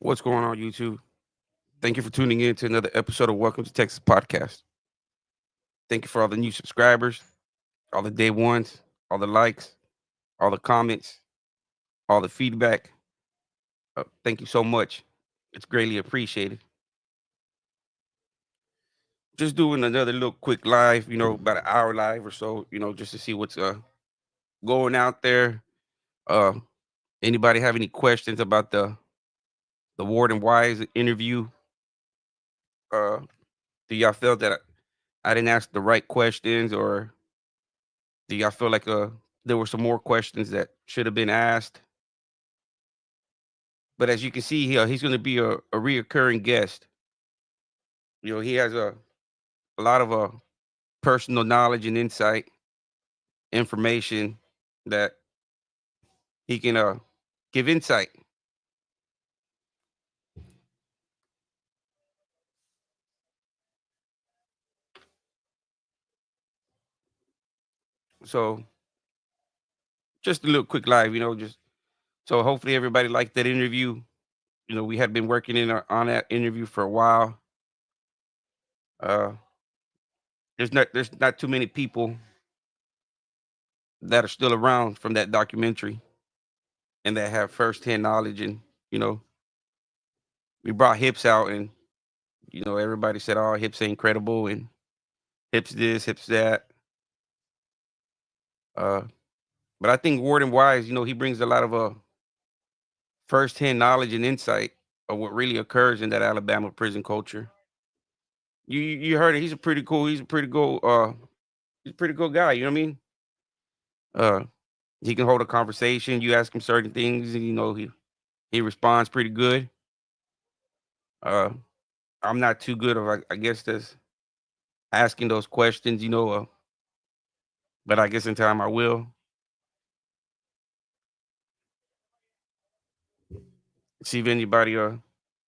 What's going on, YouTube? Thank you for tuning in to another episode of Welcome to Texas Podcast. Thank you for all the new subscribers, all the day ones, all the likes, all the comments, all the feedback. Thank you so much. It's greatly appreciated. Just doing another little quick live, about an hour live or so, just to see what's going out there. Uh, Anybody have any questions about the Warden Wise interview? Uh, do y'all feel that I didn't ask the right questions, or do y'all feel like there were some more questions that should have been asked? But as you can see here, he's going to be a reoccurring guest. He has a lot of personal knowledge and insight, information that he can give insight. So just a little quick live, just so hopefully everybody liked that interview. We had been working on that interview for a while. Uh, there's not too many people that are still around from that documentary and that have firsthand knowledge. And you know, we brought Hips out, and everybody said, "Oh, Hips ain't credible," and Hips this, Hips that. Uh, but I think Warden Wise, he brings a lot of firsthand knowledge and insight of what really occurs in that Alabama prison culture. You heard it. He's a pretty cool guy. You know what I mean? Uh, he can hold a conversation. You ask him certain things, and he responds pretty good. Uh, I'm not too good of, I guess, this asking those questions. But I guess in time I will see if anybody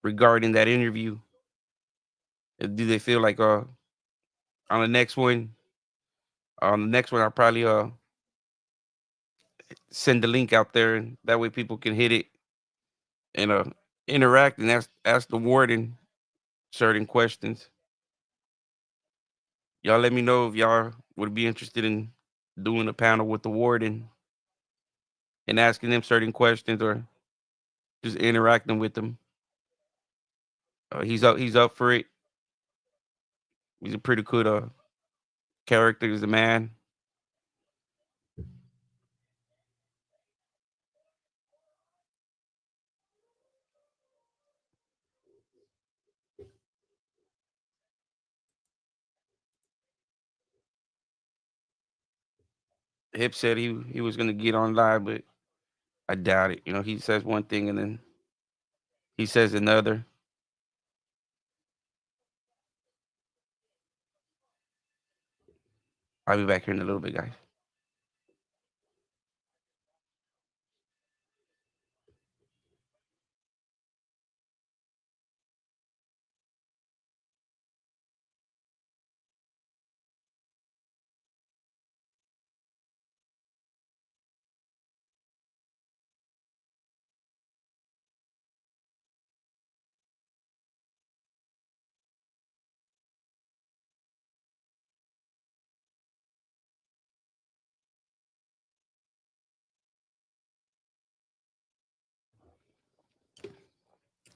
regarding that interview. Do they feel like on the next one? On the next one, I'll probably send the link out there, and that way people can hit it and interact and ask the warden certain questions. Y'all let me know if y'all would be interested in doing a panel with the warden and asking them certain questions, or just interacting with them. He's up for it. He's a pretty good character. He's a man. Hip said he was gonna get on live, but I doubt it. He says one thing and then he says another. I'll be back here in a little bit, guys.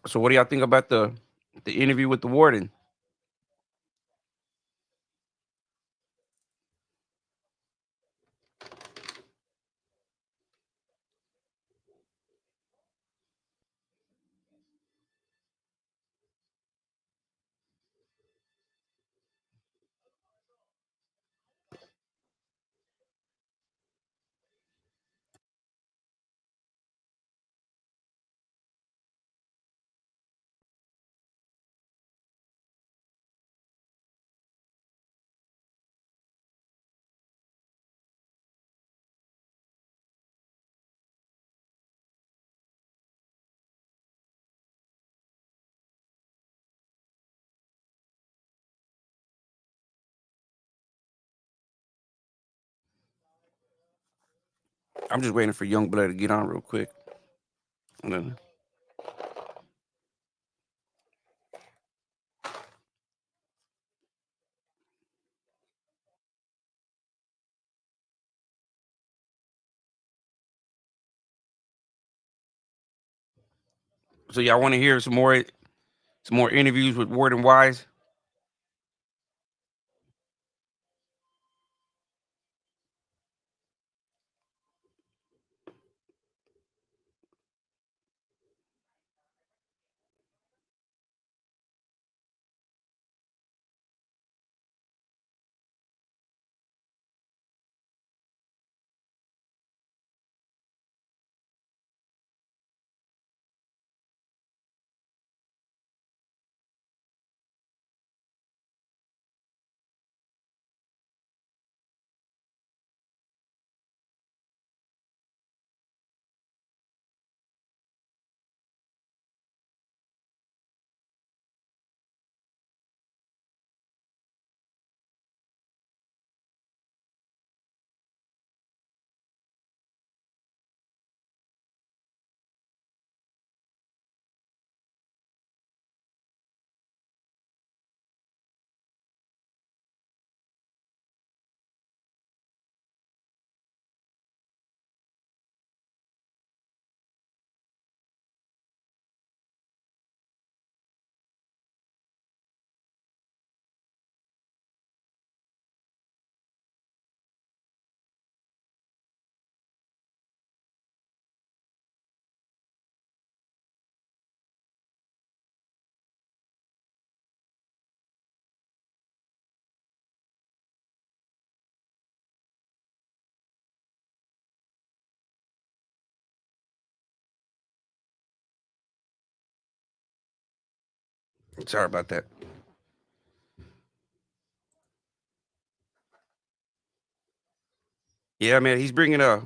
So what do y'all think about the interview with the warden? I'm just waiting for Young Blood to get on real quick. And then So y'all want to hear some more interviews with Warden Wise? Sorry about that. Yeah, man, he's bringing a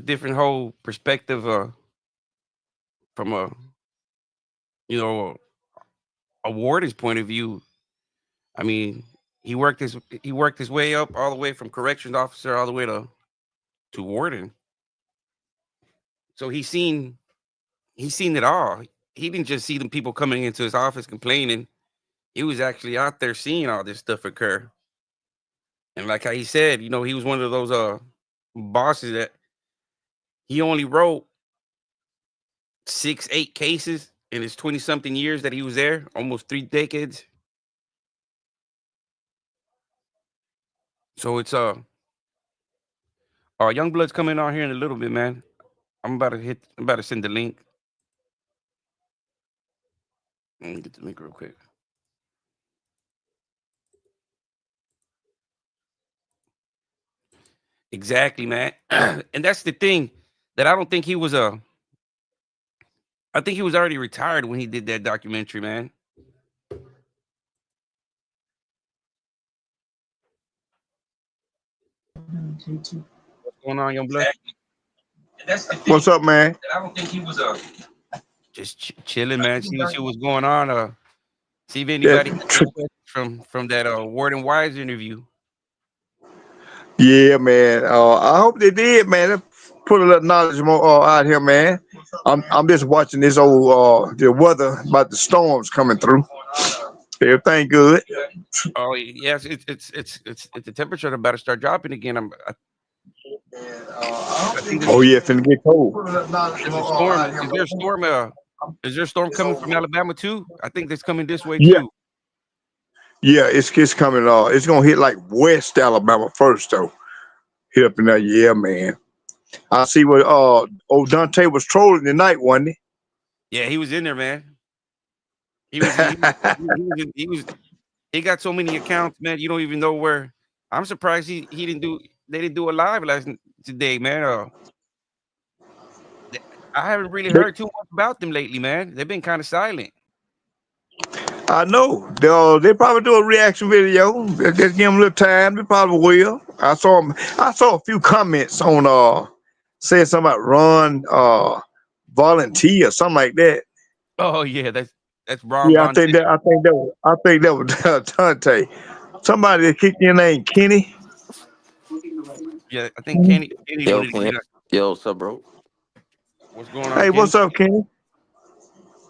different whole perspective from you know a warden's point of view. I mean, he worked his way up all the way from corrections officer all the way to warden. So he's seen it all. He didn't just see them people coming into his office complaining. He was actually out there seeing all this stuff occur. And like how he said, he was one of those bosses that he only wrote 6, 8 cases in his 20 something years that he was there, almost 3 decades. So it's young blood's coming on here in a little bit, man. I'm about to send the link. Let me get the link real quick. Exactly, man. And that's the thing that I don't think he was I think he was already retired when he did that documentary, man. What's going on, young blood? That's the thing. What's up, man? That I don't think he was just chilling, man. See what's going on. See if That, anybody had any questions from that Warden Wise interview. yeah, man. I hope they did, man. They put a little knowledge more out here, man. I'm just watching this old the weather about the storms coming through. Everything good. Oh yes, it's the temperature about to start dropping again. I think Oh yeah, finna get cold. there's a storm. Is there a storm? Is there a storm coming from Alabama too? I think that's coming this way Yeah, too. yeah. It's coming. It's gonna hit like West Alabama first though. Hit up in there. Yeah, man. I see what old Dante was trolling tonight, wasn't Yeah, he was in there, man. He he? was he was he got so many accounts, man. You don't even know where. I'm surprised he didn't do. They didn't do a live today, man. I haven't really heard too much about them lately, man. They've been kind of silent. I know. They probably do a reaction video. Just give them a little time. They probably will. I saw a few comments on saying something about run volunteer or something like that. Oh yeah, that's Ron Yeah, I Von think that Taylor. I think that was I think that was Dante. Somebody that kicked your name, Kenny. Yeah, I think Kenny doing Yo, it can right you? now. Yo, what's up, bro? What's going on, Hey, Kenny? what's up, Kenny?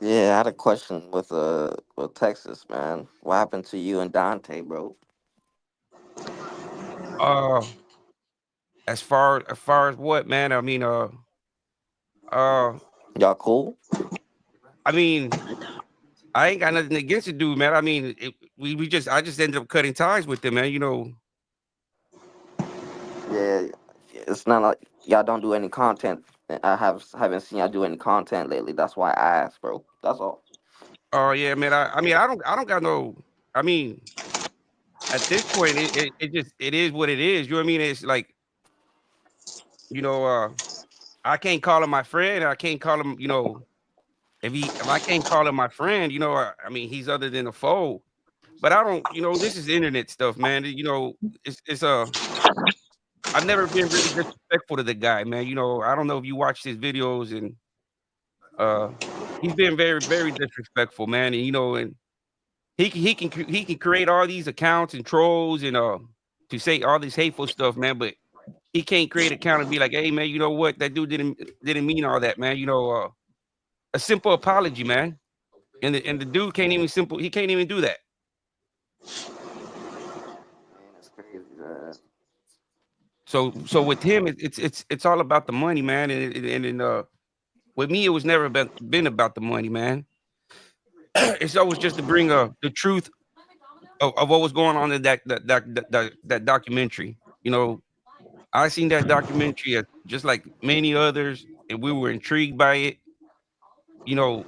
Yeah, I had a question with Texas, man. What happened to you and Dante, bro? Uh, as far as what, man? I mean, uh, Y'all cool? I mean, I ain't got nothing against the dude, man. I mean, we just I just ended up cutting ties with him, man. You know, Yeah, it's not like y'all don't do any content. Haven't seen y'all do any content lately. That's why I asked, bro. That's all. oh yeah, man. I mean, I don't got no. I mean, at this point, it just it is what it is. You know what I mean? It's like you know, I can't call him my friend. I can't call him, you know, if I can't call him my friend, you know, I mean, he's other than a foe. But I don't, you know, this is internet stuff, man. You know, it's I've never been really disrespectful to the guy, man. You know, I don't know if you watched his videos and uh he's been very disrespectful, man. And you know, and he can create all these accounts and trolls and to say all this hateful stuff, man. But he can't create an account and be like, hey, man, you know what? That dude didn't mean all that, man. You know, a simple apology, man. And the dude can't even simple. He can't even do that. Man, it's crazy. So with him, it's all about the money, man. And with me, it was never been about the money, man. It's always just to bring the truth of what was going on in that documentary. You know, I seen that documentary just like many others, and we were intrigued by it. You know,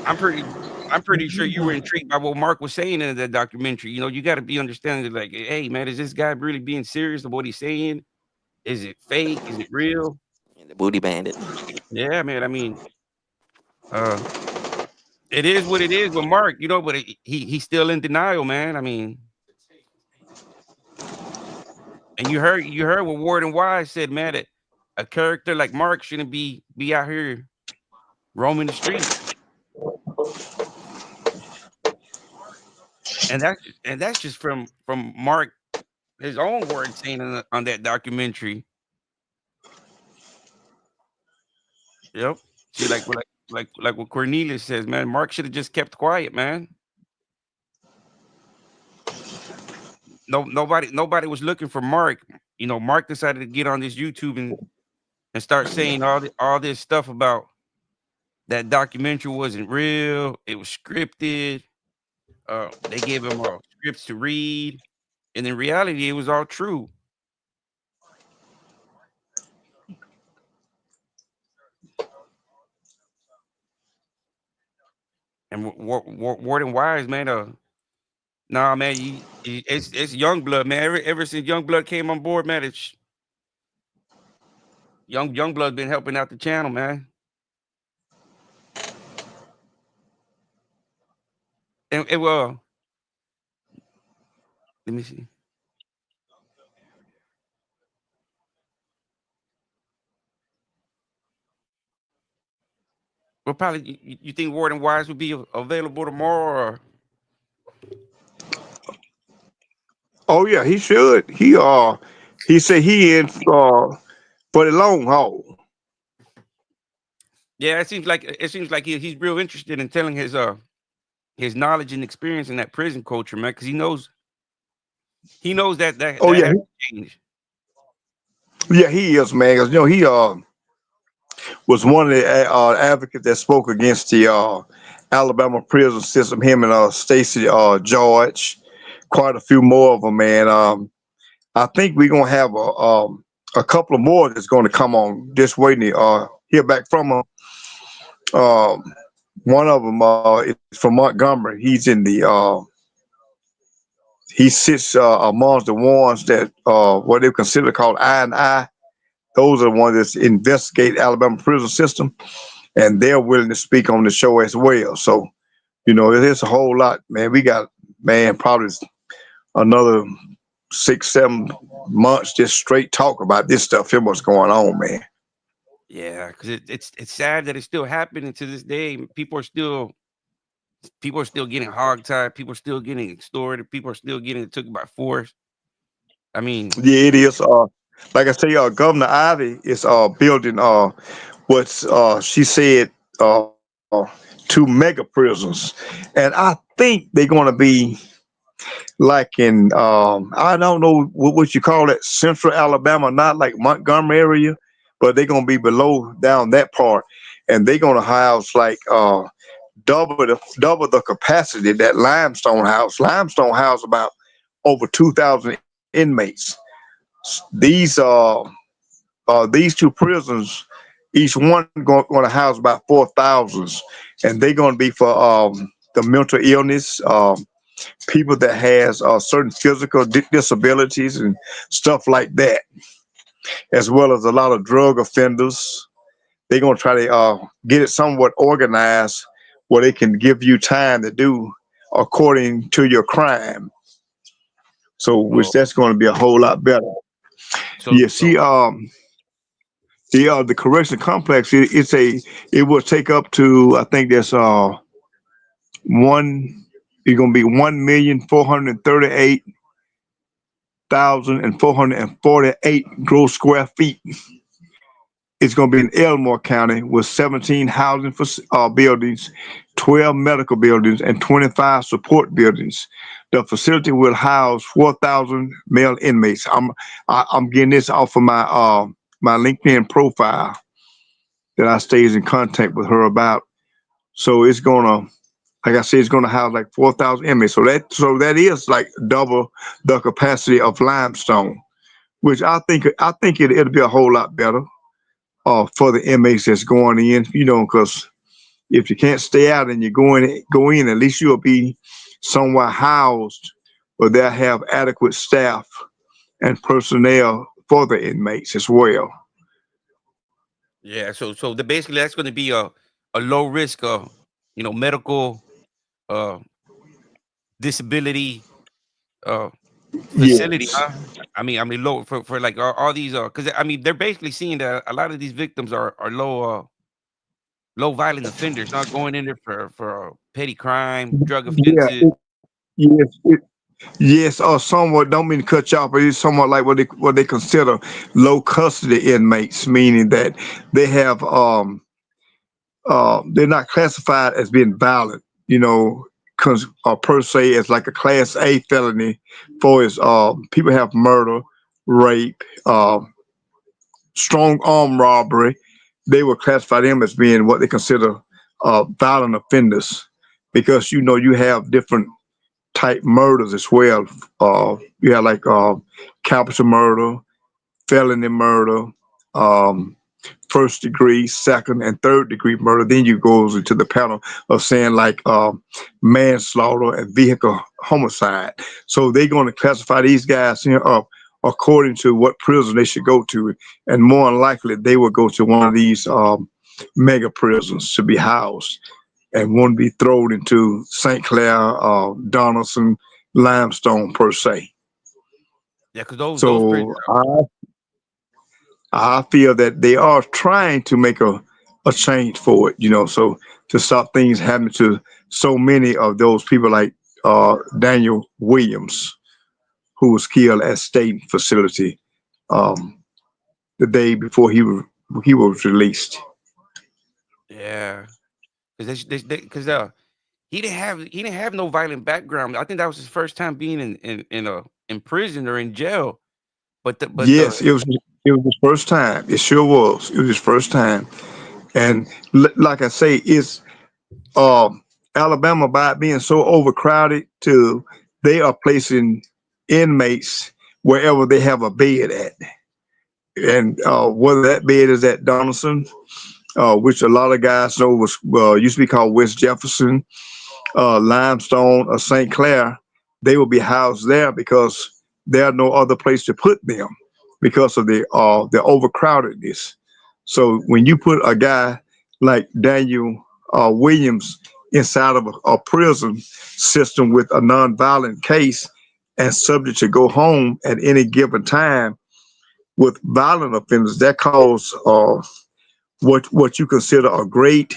I'm pretty I'm pretty sure you were intrigued by what Mark was saying in that documentary. You know, you got to be understanding like, hey, man, is this guy really being serious of what he's saying? Is it fake? Is it real? And the booty bandit. Yeah, man. I mean, uh, it is what it is with Mark, you know, but he's still in denial, man. I mean, and you heard what Warden Wise said, man, that a character like Mark shouldn't be out here roaming the streets. And that's just from Mark his own words saying on that documentary. Yep. See, like what Cornelius says, man. Mark should have just kept quiet, man. Nobody was looking for Mark. You know, Mark decided to get on this YouTube and start saying all this stuff about that documentary wasn't real. It was scripted. They gave him scripts to read, and in reality, it was all true. And Warden Wise, man, nah, man, it's young blood, man. Ever since young blood came on board, man, it's young blood been helping out the channel, man. And well, let me see. Well, probably you think Warden Wise would be available tomorrow, or Oh yeah, he should. He said he in for the long haul. yeah, it seems like he's real interested in telling his knowledge and experience in that prison culture, man, because he knows Oh that yeah, has to change. yeah, he is, man. 'Cause, you know, he was one of the advocates that spoke against the Alabama prison system. Him and Stacey George, quite a few more of them, man. I think we're gonna have a couple of more that's going to come on. Just waiting to hear back from them. Um, one of them is from Montgomery. He's in the he sits amongst the ones that what they consider called I and I. Those are the ones that investigate Alabama prison system, and they're willing to speak on the show as well. So you know, there's a whole lot, man. We got man probably another 6 7 months just straight talk about this stuff. Here, what's going on, man? Yeah, because it's sad that it's still happening to this day. People are still getting hogtied. People are still getting extorted. People are still getting took by force. I mean, Yeah, it is. Like I say, Governor Ivy is building what's she said two mega prisons, and I think they're going to be like in I don't know what you call it, Central Alabama, not like Montgomery area, but they're going to be below down that part, and they're gonna house like double the capacity that Limestone House. Limestone House about over 2,000 inmates. These two prisons, each one going to house about 4,000, and they're going to be for the mental illness, people that has certain physical disabilities and stuff like that, as well as a lot of drug offenders. They're going to try to get it somewhat organized where they can give you time to do according to your crime. So, which Oh, that's going to be a whole lot better. so Yeah, so see, the correction complex, it will take up to, I think that's one. It's gonna be 1,438,448 gross square feet. It's going to be in Elmore County with 17 housing buildings, 12 medical buildings, and 25 support buildings. The facility will house 4,000 male inmates. I'm getting this off of my LinkedIn profile that I stays in contact with her about. So it's gonna, like I said, it's gonna house like 4,000 inmates. So that is like double the capacity of Limestone, which I think it'll be a whole lot better for the inmates that's going in, because if you can't stay out and you go in, at least you'll be somewhere housed where they'll have adequate staff and personnel for the inmates as well. yeah, so the basically that's going to be a low risk medical uh disability uh facility, Yes. huh? I mean low for like all these because I mean they're basically seeing that a lot of these victims are low violent offenders, not going in there for petty crime, drug Yeah. offenses. Yes. Yes. Or somewhat. Don't mean to cut you off, but it's somewhat like what they consider low custody inmates, meaning that they have they're not classified as being violent, per se as like a class A felony for its people have murder, rape, strong arm robbery. They will classify them as being what they consider violent offenders because you have different type murders as well. You have like capital murder, felony murder, um, first degree, second, and third degree murder. Then you goes into the panel of saying like manslaughter and vehicle homicide. So they're going to classify these guys here up according to what prison they should go to, and more than likely they will go to one of these mega prisons to be housed and won't be thrown into St. Clair, Donaldson, Limestone per se. Yeah, because those prisons. So I feel that they are trying to make a change for it, so to stop things happening to so many of those people like Daniel Williams, who was killed at state facility um, the day before he was released. Yeah, because he didn't have no violent background. I think that was his first time being in prison or in jail. But Yes, it was his first time. It sure was. It was his first time, and like I say, it's um, Alabama by it being so overcrowded to they are placing inmates wherever they have a bed at, and whether that bed is at Donaldson, which a lot of guys know was used to be called West Jefferson, Limestone, or St. Clair, they will be housed there because there are no other place to put them because of the overcrowdedness. So when you put a guy like Daniel Williams inside of a prison system with a nonviolent case and subject to go home at any given time with violent offenders, that cause what you consider a great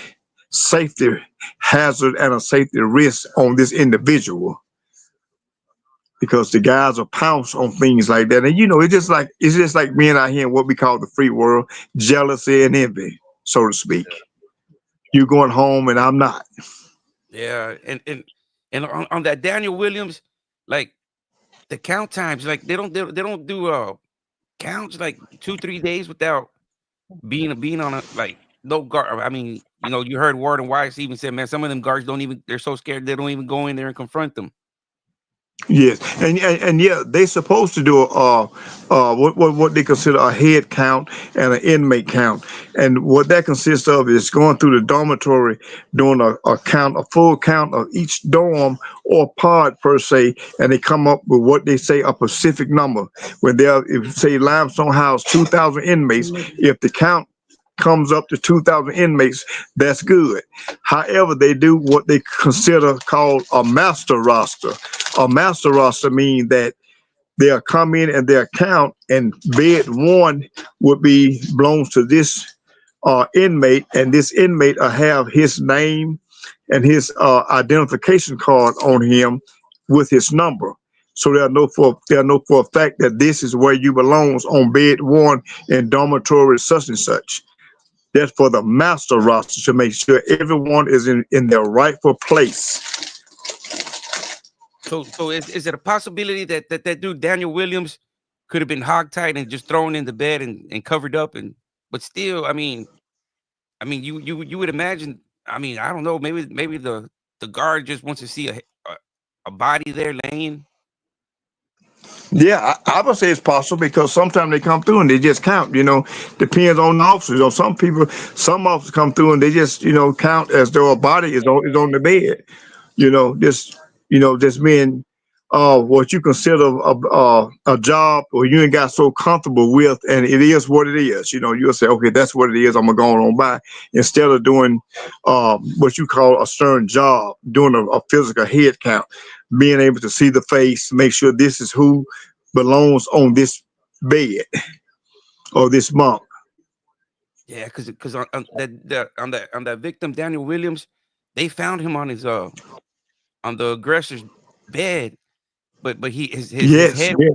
safety hazard and a safety risk on this individual because the guys will pounce on things like that. And it's just like being out here in what we call the free world, jealousy and envy, so to speak. You going home and I'm not. yeah, and on that Daniel Williams, like the count times, like they don't do counts like 2 3 days without being on a like. no guard. I mean, you heard Warden Wise even said, man, some of them guards don't even. They're so scared they don't even go in there and confront them. Yes, and yeah, they supposed to do what they consider a head count and an inmate count, and what that consists of is going through the dormitory, doing a full count of each dorm or pod per se, and they come up with what they say a specific number. When they're, if say Limestone House 2,000 inmates, if the count comes up to 2,000 inmates, that's good. However, they do what they consider called a master roster. A master roster means that they'll come in and they'll count, and bed one would be belongs to this inmate, and this inmate will have his name and his identification card on him with his number. So they'll know for a fact that this is where you belongs on bed one in dormitory such and such. That's for the master roster to make sure everyone is in their rightful place. So is it a possibility that dude Daniel Williams could have been hogtied and just thrown in the bed and covered up, and but still, I mean, you would imagine. I mean, I don't know. Maybe the guard just wants to see a body there laying. Yeah, I would say it's possible because sometimes they come through and they just count. Depends on the officers. Or some officers come through and they just count as though a body is on the bed. Just being what you consider a job or you ain't got so comfortable with, and it is what it is. You'll say, okay, that's what it is. I'm gonna go on by instead of doing what you call a stern job, doing a physical head count, being able to see the face, make sure this is who belongs on this bed or this bunk. Yeah, because on that victim Daniel Williams, they found him on the aggressor's bed, but his Yes, head yeah,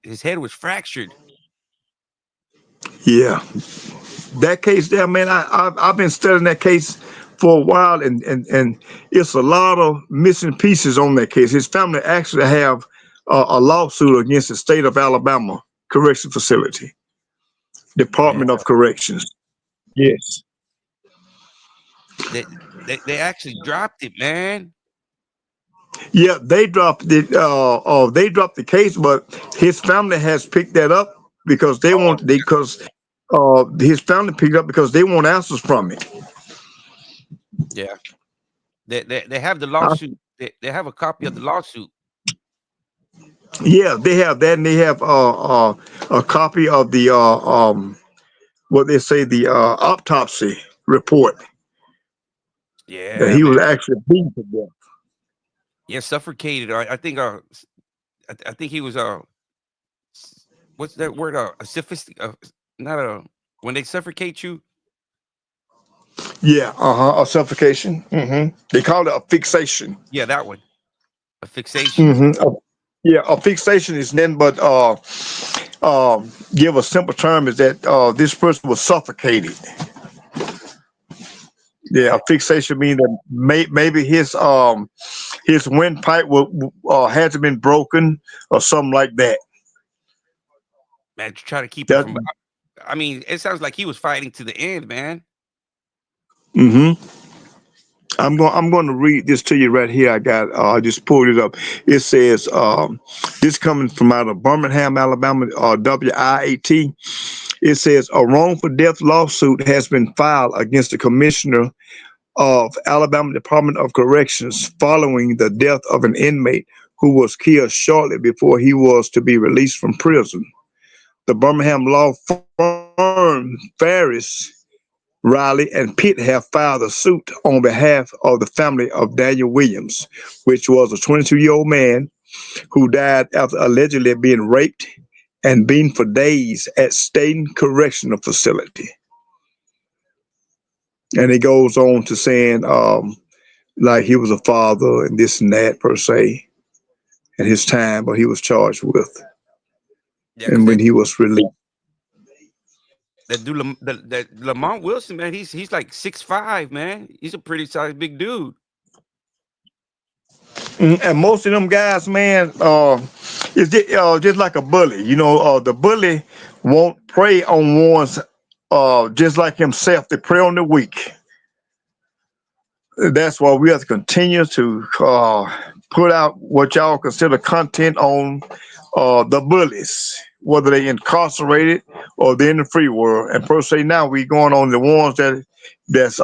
his head was fractured. yeah. That case there, man, I've been studying that case for a while, and it's a lot of missing pieces on that case. His family actually have a lawsuit against the state of Alabama correction facility, Yeah, Department of Corrections. Yes. they actually dropped it, man. Yeah, they dropped the case, but his family has picked that up because they Oh, want they because his family picked up because they want answers from it. yeah. They have the Uh, lawsuit. They have a copy of the lawsuit. yeah, they have that, and they have a copy of the what they say the autopsy report that Yeah, he was man. actually beaten to death. Yeah, suffocated. I think I think he was what's that word? A sophistic not a when they suffocate you. Yeah, a suffocation. They call it a fixation. Yeah, that one. A fixation. hmm Yeah, a fixation is nothing but give a simple term is that this person was suffocated. Yeah, Yeah, a fixation means that maybe his windpipe had to been broken or something like that. man. To try to keep him That from. I mean, it sounds like he was fighting to the end, man. hmm I'm going to read this to you right here. I just pulled it up. It says this coming from out of Birmingham, Alabama, WIAT. It says a wrongful death lawsuit has been filed against the commissioner of Alabama Department of Corrections following the death of an inmate who was killed shortly before he was to be released from prison. The Birmingham law firm Ferris, Riley, and Pitt have filed a suit on behalf of the family of Daniel Williams, which was a 22-year-old man who died after allegedly being raped and beaten for days at Staten Correctional Facility. And it goes on to saying, like he was a father and this and that per se, and his time, but he was charged with, Yeah, because and when he was released. that dude, that Lamont Wilson, man, he's like 6'5", man. He's a pretty sized big dude. And most of them guys, man, just like a bully. The bully won't prey on one's just like himself, to prey on the weak. That's why we have to continue to put out what y'all consider content on the bullies, whether they incarcerated or they're in the free world. And per se, now we going on the ones that's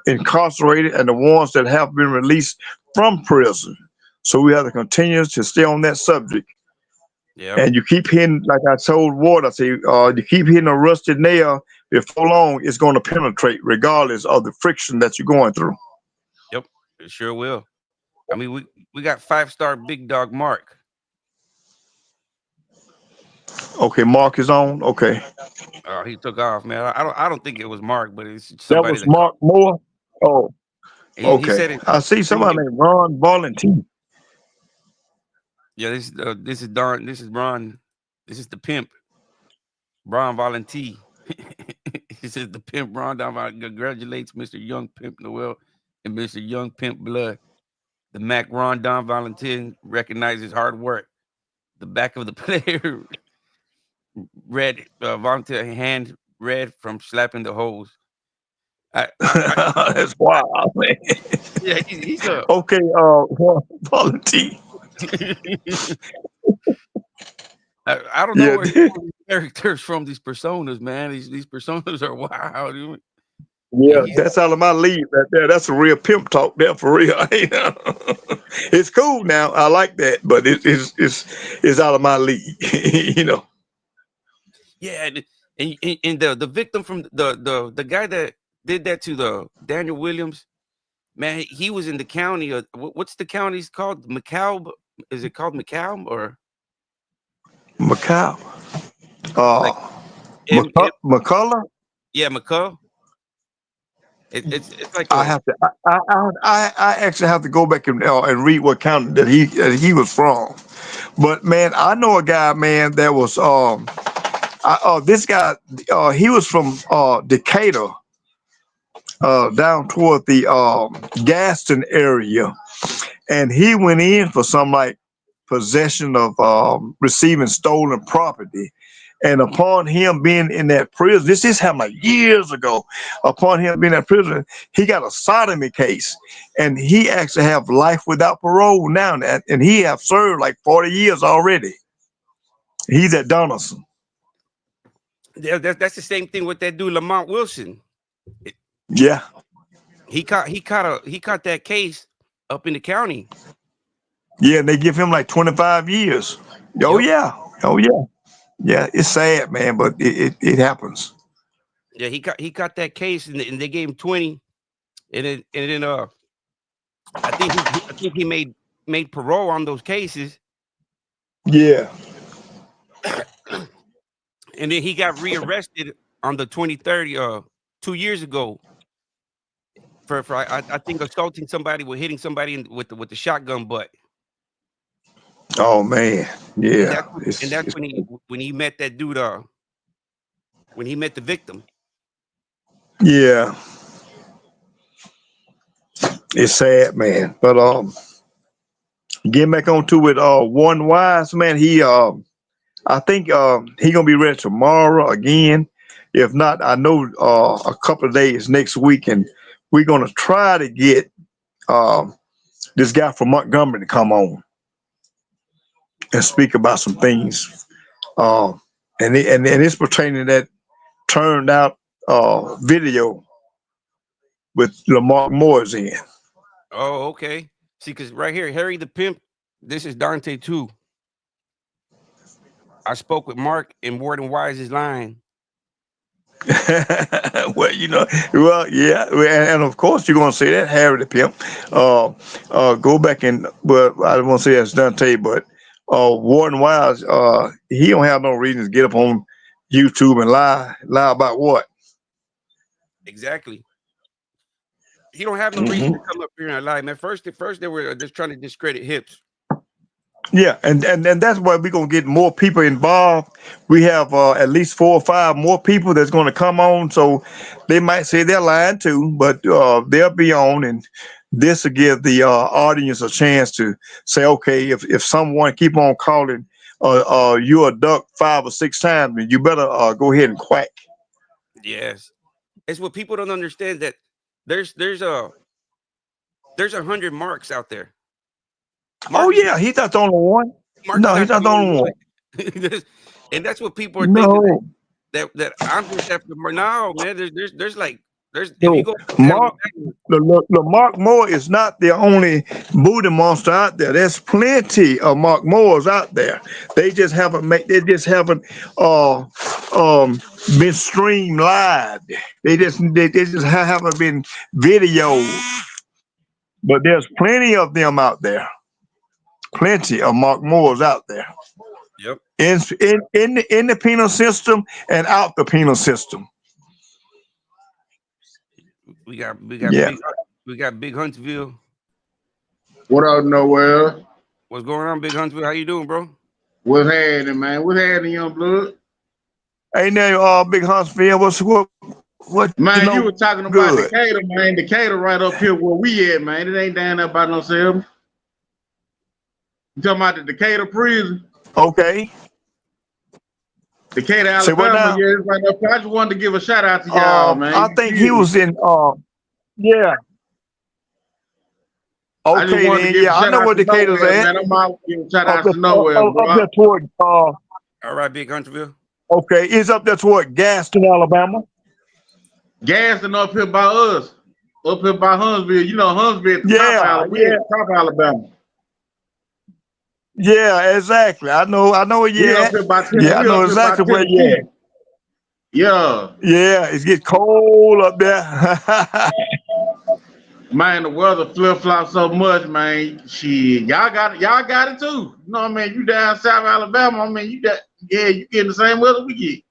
incarcerated and the ones that have been released from prison. So we have to continue to stay on that subject. Yep. And you keep hitting, like I told Ward, I say, you keep hitting a rusted nail. Before long, it's going to penetrate, regardless of the friction that you're going through. Yep. It sure will. I mean, we got 5-star big dog Mark. Okay, Mark is on. Okay, He took off, man. I don't think it was Mark, but it's that somebody was that Mark Moore. Oh, he okay. said it. I see somebody named Ron Valentine. Yeah, this is Don. This is Ron. This is the pimp, Ron Valenti. He says the pimp Ron Don congratulates Mr. Young Pimp Noel and Mr. Young Pimp Blood. The Mac Ron Don Valentin recognizes hard work. The back of the player red volunteer hand red from slapping the hose. I That's wild, man. yeah, he's a Okay, Ron Valentine. I don't know Yeah, where he pulls these characters from, these personas, man. These personas are wild. yeah, And he's that's out of my league right there. That's a real pimp talk there for real. You know? It's cool now. I like that, but it's out of my league. You know. yeah, and the victim from the guy that did that to the Daniel Williams, man, he was in the county. What's the county's called? McCow? Is it called McCow or Macau. like Uh, M? McCullough. Yeah, McCow. It's like I a have to. I actually have to go back and read what county that he was from. But man, I know a guy, man, that was this guy. He was from Decatur, down toward the Gaston area, and he went in for some like possession of receiving stolen property. And upon him being in that prison, this happened like years ago. Upon him being in that prison, he got a sodomy case, and he actually have life without parole now, and he have served like 40 years already. He's at Donaldson. yeah. That's the same thing with that dude Lamont Wilson. Yeah, He caught that case up in the county. yeah, and they give him like 25 years. Oh Yep. yeah, oh yeah, yeah. It's sad, man, but it happens. Yeah, he caught that case and they gave him 20, and then I think he made parole on those cases, Yeah. and then he got rearrested on the 2030 2 years ago for I think assaulting somebody with hitting somebody with the shotgun butt. Oh man, And yeah. that's when he met that dude when he met the victim. Yeah, it's sad, man. But getting back on to it, Warden Wise, man, I think he gonna be ready tomorrow again. If not, I know a couple of days next week, and we're gonna try to get um this guy from Montgomery to come on and speak about some things. Um, and it's pertaining to that turned out video with Lamar Moore's in. Oh, okay. See, because right here, Harry the Pimp, this is Dante too. I spoke with Mark in Warden Wise's line. Well, well, yeah, well, and of course you're gonna say that Harry the Pimp. Go back and well, I don't want to say that's Dante, but Warden Wise, he don't have no reason to get up on YouTube and lie about what. Exactly. He don't have no reason to Hmm. come up here and lie, man. First they were just trying to discredit hips. Yeah, and that's why we're gonna get more people involved. We have at least 4 or 5 more people that's gonna come on. So they might say they're lying too, but they'll be on, and this will give the audience a chance to say, okay, if someone keep on calling you a duck 5 or 6 times, then you better go ahead and quack. Yes, it's what people don't understand that there's there's a there's 100 Marks out there. Oh Mark is yeah, he's not the only one. Mark is No, he's not not the the only only one. one. And that's what people are thinking No, that I'm just after Mark. No, man. There's like there's if you no. go to Mark, Alabama, the Mark Moore is not the only booty monster out there. There's plenty of Mark Moores out there. They just haven't uh um been streamed live. They just haven't been videoed. But there's plenty of them out there. Plenty of Mark Moores out there. yep, In the penal system and out the penal system. we got Yeah. big Huntsville. What up, Noel? What's going on, Big Huntsville? How you doing, bro? What's happening, man? What's happening, young blood? Ain't there Big Huntsville? What you Man, you know were talking about good? Decatur, man. Decatur right up here where we at, man. It ain't down there by no self. You talking about the Decatur prison? Okay. Decatur, Say what Alabama, now? yeah, it's right up here. I just wanted to give a shout out to y'all, man. I You think he feel me? was in yeah. I just Okay wanted to then, give a yeah, I shout know out where to Decatur's Nowhere, at. man. I'm out giving shout Up outs there, to Nowhere, up bro. there toward All right, Big Huntsville. okay, it's up there toward Gaston, Alabama. Gassing up here by us. Up here by Huntsville. You know Huntsville at the top of Yeah, Alabama. We yeah, at the top of Alabama. yeah, exactly. I know where you We up at. here by Yeah, I we know up here by exactly where you at. Tennessee. Yeah. Yeah, it gets cold up there. Man, the weather flip flop so much, man. Shit, y'all got it too. You know what I mean? You down South Alabama, I mean, you getting the same weather we get.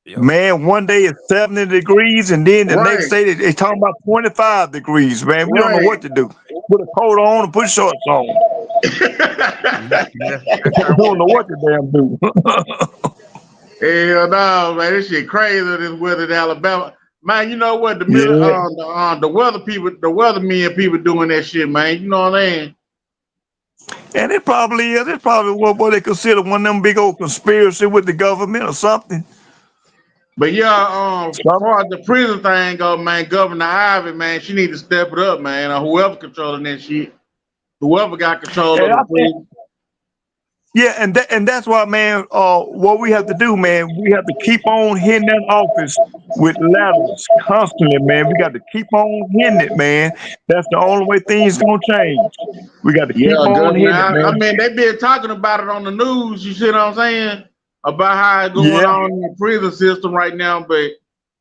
Yep. Man, one day it's 70 degrees, and then the next Right, day they talking about 25 degrees, man. We don't know right. what to do. Put a coat on and put shorts on. Yeah, that's We how it don't know is. what to damn do. Hell no, man. This shit crazy this weather in Alabama. Man, you know what? Yeah. The weather people, the weathermen people doing that shit, man. You know what I mean? And it probably is. It's probably what they consider one of them big old conspiracy with the government or something. But yeah, as Some, far as the prison thing go, man, Governor Ivy, man, she need to step it up, man. Or whoever controlling that shit, whoever got control and of I the think, prison. yeah, and that's why, man. What we have to do, man, we have to keep on hitting that office with ladders constantly, man. We got to keep on hitting it, man. That's the only way things gonna change. We got to keep Yeah, on Governor. hitting it, I man. mean, they been talking about it on the news. You see what I'm saying? About how it's going Yeah. on in the prison system right now, but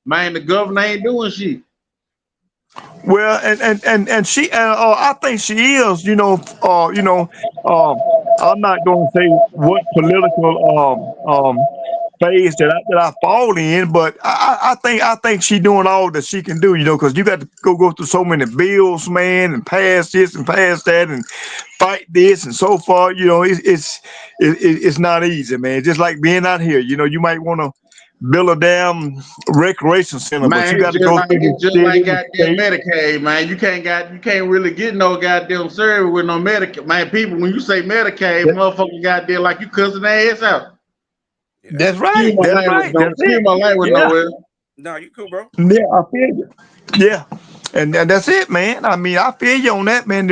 man, the governor ain't doing shit. Well, and she, I think she is. I'm not going to say what political phase that I fall in, but I think she doing all that she can do. Because you got to go through so many bills, man, and pass this and pass that, and fight this and so far. It's not easy, man. Just like being out here, you might want to build a damn recreation center, but Man, you got to go through the it's just city, like the goddamn state. Medicaid, man. You can't really get no goddamn service with no Medicaid. Man, people, when you say Medicaid, motherfuckers goddamn like you cussing their ass out. Yeah. That's right. Excuse my That's language, right. no. That's Excuse it. my language, Yeah. Noel. No, you cool, bro. Yeah, I feel you. Yeah. And that's it, man. I mean, I feel you on that, man.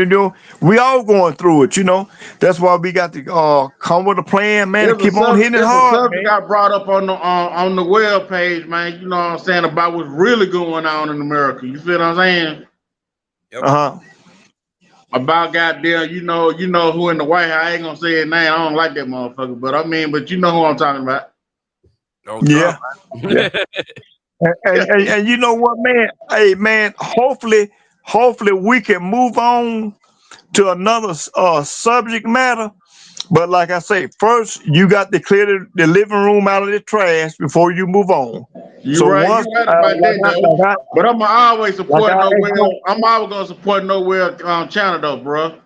We all going through it. That's why we got to come with a plan, man, and keep on hitting it It's a hard, subject man. I brought up on the web page, man. You know what I'm saying, about what's really going on in America. You feel what I'm saying? Yep. Uh-huh. About goddamn, you know who in the White House. I ain't gonna say his name. I don't like that motherfucker, but you know who I'm talking about. Oh, Trump. Yeah. Yeah. And you know what, man? Hey, man, hopefully we can move on to another subject matter. But like I say, first you got to clear the living room out of the trash before you move on. You So right, once, you right about that though. But I'm always like support I Noel. I'm always gonna support Noel channel though, bro.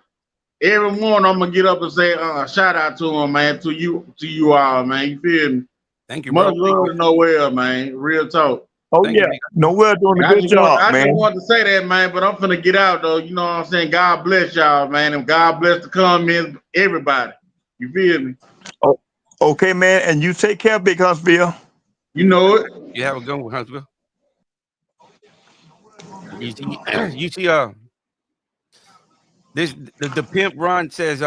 Every morning I'm gonna get up and say shout out to him, man, to you all, man. You feel me? Thank you, Much bro. love to Noel, man. Real talk. oh Thank yeah, you, Big. no, we're doing a good job, I just man. want to say that, man, but I'm finna get out though. You know what I'm saying? God bless y'all, man, and God bless the comments, everybody. You feel me? Oh, okay, man, and you take care, Big Huntsville. You know it. You have a good one, Huntsville. You see, you see, this the pimp Ron says,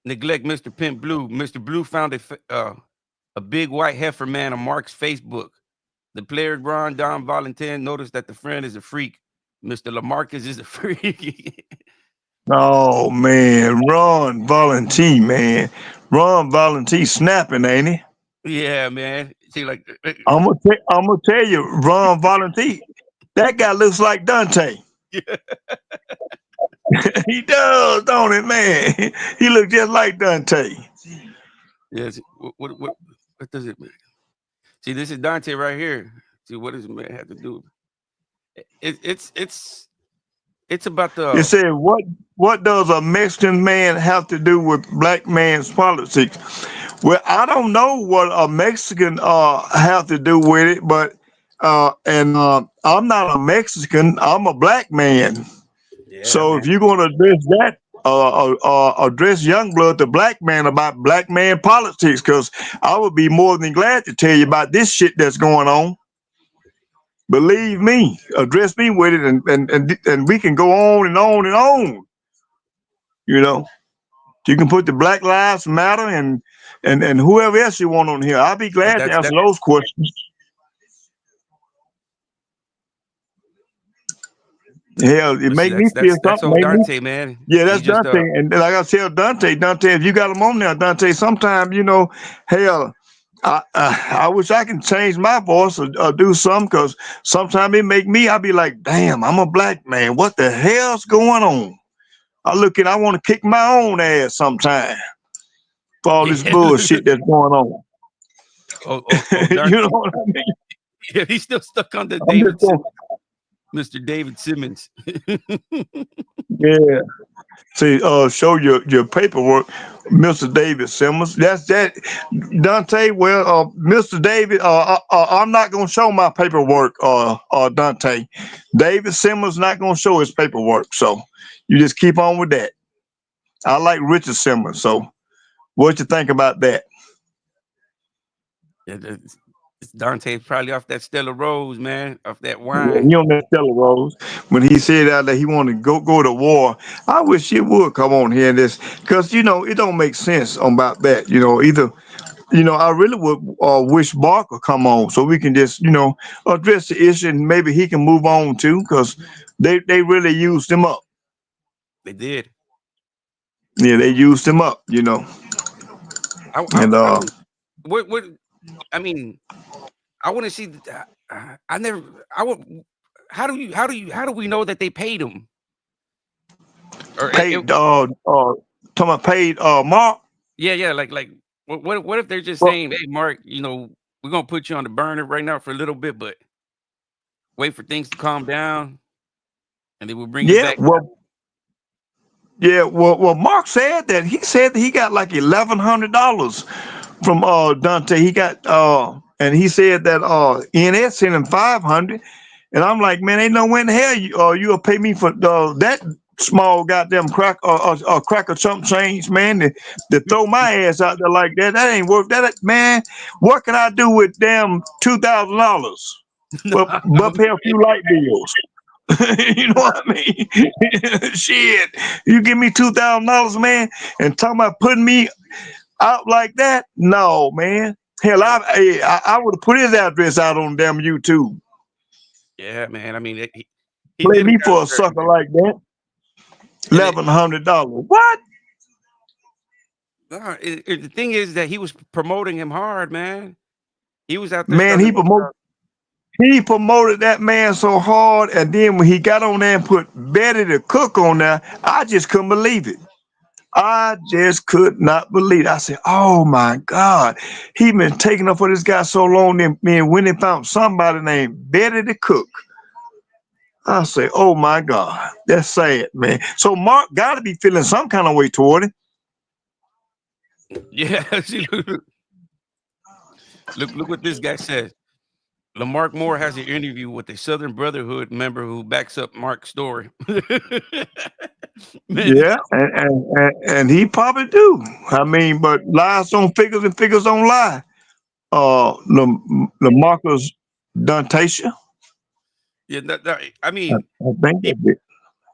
neglect Mr. Pimp Blue. Mr. Blue found a big white heifer man on Mark's Facebook. The player Ron Don Valentin noticed that the friend is a freak. Mr. Lamarcus is a freak. Oh man, Ron Valentine, man. Ron Valentine snapping, ain't he? Yeah, man. See, like, I'm gonna tell you, Ron Valentine, that guy looks like Dante. He does, don't it, man? He looks just like Dante. yes. What does it mean? See, this is Dante right here. See, what does it man have to do? It's about It the said, what does a Mexican man have to do with black man's politics? Well, I don't know what a Mexican have to do with it, but I'm not a Mexican. I'm a black man. yeah, So man. if you're gonna address that, address Youngblood, the black man, about black man politics, because I would be more than glad to tell you about this shit that's going on. Believe me, address me with it, and we can go on and on and on. You know, you can put the Black Lives Matter and whoever else you want on here. I'll be That, glad to that's answer that. those questions. Hell, it But see, make me feel that's something. old Make me, Dante, man. yeah, He that's just Dante. And like I tell Dante, if you got him on there, Dante, sometimes hell, I wish I can change my voice or do something, because sometimes it make me. I be like, damn, I'm a black man. What the hell's going on? I want to kick my own ass sometime for all this yeah. bullshit that's going on. Old You know Dante. what I mean? Yeah, he's still stuck on the I'm just David going, Simmons, Mr. David Simmons. yeah. See, show your paperwork, Mr. David Simmons. That's that, Dante. Well, Mr. David, I'm not gonna show my paperwork, Dante. David Simmons not gonna show his paperwork, so you just keep on with that. I like Richard Simmons, so what you think about that? Yeah, Dante's probably off that Stella Rose, man, off that Yeah, wine. he on that Stella Rose. When he said out that he wanted to go to war, I wish he would come on here and this, because it don't make sense about that. Either I really would wish Barker come on so we can just address the issue, and maybe he can move on too, because they really used him up. They did. Yeah, they used him up. And I don't. What? I mean, I want to see. I never. I would. How do we know that they paid him? Or paid talking about paid Mark. yeah. Like what if they're just Well, saying, hey, Mark, we're gonna put you on the burner right now for a little bit, but wait for things to calm down, and then we'll bring you yeah, back. well, yeah, well, Mark said that he got like $1,100 from Dante. He got and he said that NS sent him 500, and I'm like, man, ain't no way in the hell you'll pay me for that small goddamn cracker chump change, man, to throw my ass out there like that. That ain't worth that, man. What can I do with damn $2,000? But pay a few light bills. You know what I mean? Shit, you give me $2,000, man, and talking about putting me out like that? No, man. Hell, I would have put his address out on damn YouTube. Yeah, man. I mean, he Play did him me kind for of a dirty, sucker man. like that. And $1,100. What? the thing is that he was promoting him hard, man. He was out there Man, starting to make. he promoted that man so hard, and then when he got on there and put Betty the cook on there, I just couldn't believe it. I just could not believe it. I said, "Oh my God, he been taking up for this guy so long." Then man, when they found somebody named Betty the cook, I say, "Oh my God, that's sad, man." So Mark got to be feeling some kind of way toward it. Yeah, see, look what this guy says. Lamarck Moore has an interview with a Southern Brotherhood member who backs up Mark's story. Man, Yeah, and he probably do. I mean, but lies don't figures and figures don't lie. The Marcus. Dantasia. Yeah, I I, mean, I think he, that's it.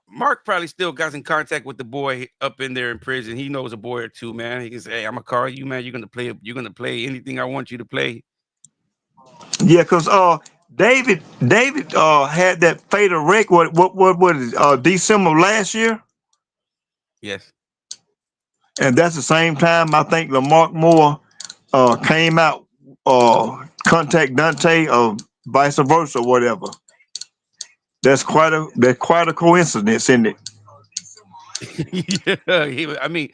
Mark probably still got in contact with the boy up in there in prison. He knows a boy or two, man. He can say, "Hey, I'm gonna call you, man. You're gonna play. You're gonna play anything I want you to play." Yeah, cause David had that fatal wreck. What is December of last year, Yes. and that's the same time I think Lamarck Moore came out contact Dante or vice versa, whatever. That's quite a coincidence, isn't it? Yeah. I mean,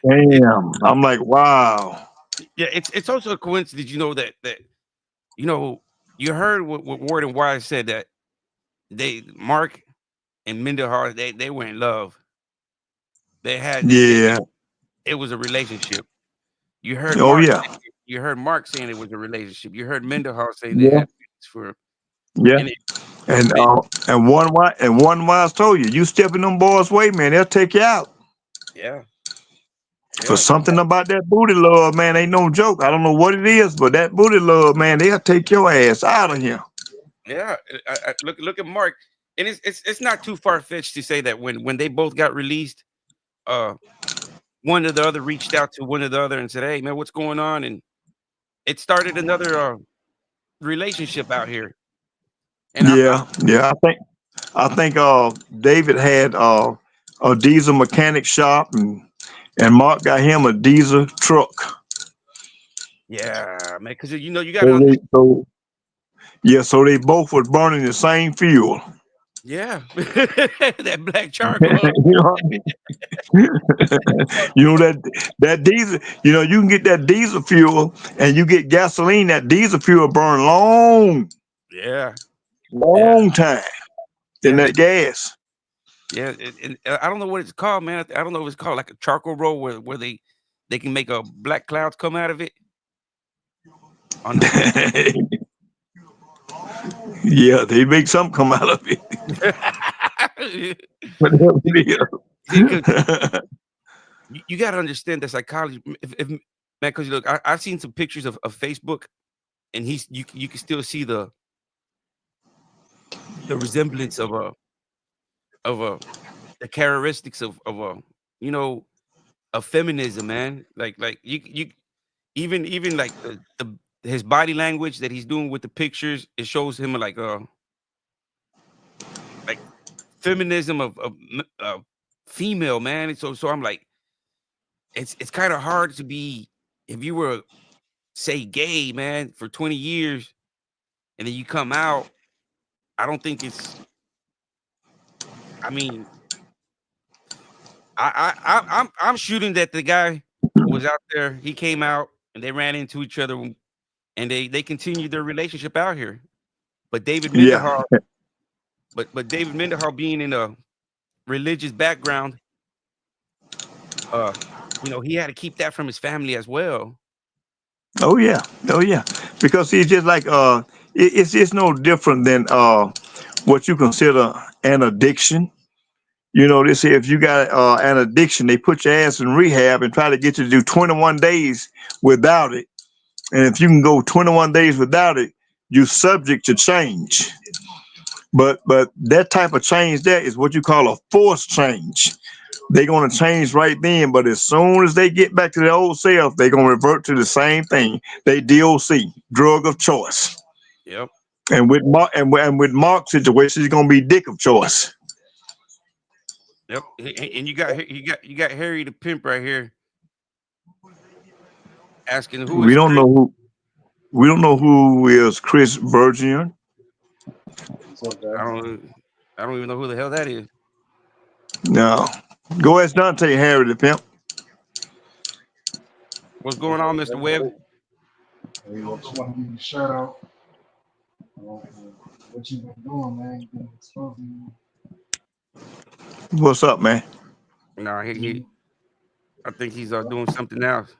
it. Damn, I'm like, wow. Yeah. It's also a coincidence, that you know you heard what Warden Wise said, that Mark and Mendelhar, they were in love. They had Yeah. it was a relationship. You heard Oh Mark. yeah. You heard Mark saying it was a relationship. You heard Mendelhar saying they Yeah. had feelings for him, Yeah. and And it one wise told you, you step in them boys' way, man, they'll take you out. yeah, For yeah, something about that booty love, man, ain't no joke. I don't know what it is, but that booty love, man, they'll take your ass out of here. yeah. Look at Mark, and it's not too far fetched to say that when they both got released, uh, one or the other reached out to one or the other and said, "Hey, man, what's going on?" And it started another relationship out here. And I'm Yeah, yeah. I think David had a diesel mechanic shop, and Mark got him a diesel truck. yeah, man, because you got to So understand. so they both was burning the same fuel. Yeah, that black charcoal. You know what I mean? You know that diesel. You know you can get that diesel fuel, and you get gasoline. That diesel fuel burn Yeah, yeah, long time than yeah. that gas. Yeah, and I don't know what it's called, man. I don't know if it's called like a charcoal roll where they can make a black clouds come out of it on the black. Yeah, they make something come out of it. See, Whatever it because is. you got to understand the psychology, if man. Because look, I've seen some pictures of Facebook, and you can still see the resemblance of the characteristics of you know of feminism, man. Like you even like the his body language that he's doing with the pictures, it shows him like feminism of female, man. And so I'm like, it's kind of hard to be, if you were, say, gay, man, for 20 years and then you come out. I don't think it's. I mean, I'm shooting that the guy was out there. He came out and they ran into each other, and they continued their relationship out here. But David Yeah, Mendenhall, but David Mendenhall being in a religious background, uh, he had to keep that from his family as well. oh yeah, oh yeah. Because he's just like it's no different than what you consider an addiction. You know, they say if you got an addiction, they put your ass in rehab and try to get you to do 21 days without it. And if you can go 21 days without it, you're subject to change. But that type of change there is what you call a forced change. They're gonna change right then, but as soon as they get back to their old self, they're gonna revert to the same thing. They DOC, drug of choice. Yep, And with Mark's situation, it's gonna be dick of choice. yep. And you got Harry the pimp right here asking who We is don't Chris. know who we don't know who is Chris Virgin. I don't I don't even know who the hell that is. No. Go ask Dante Harry the pimp. What's going on, Mr. Webb? Hey, I just want to give you a shout out for what you've been doing, man. You've been exposing. What's up, man? Nah, I think he's doing something else.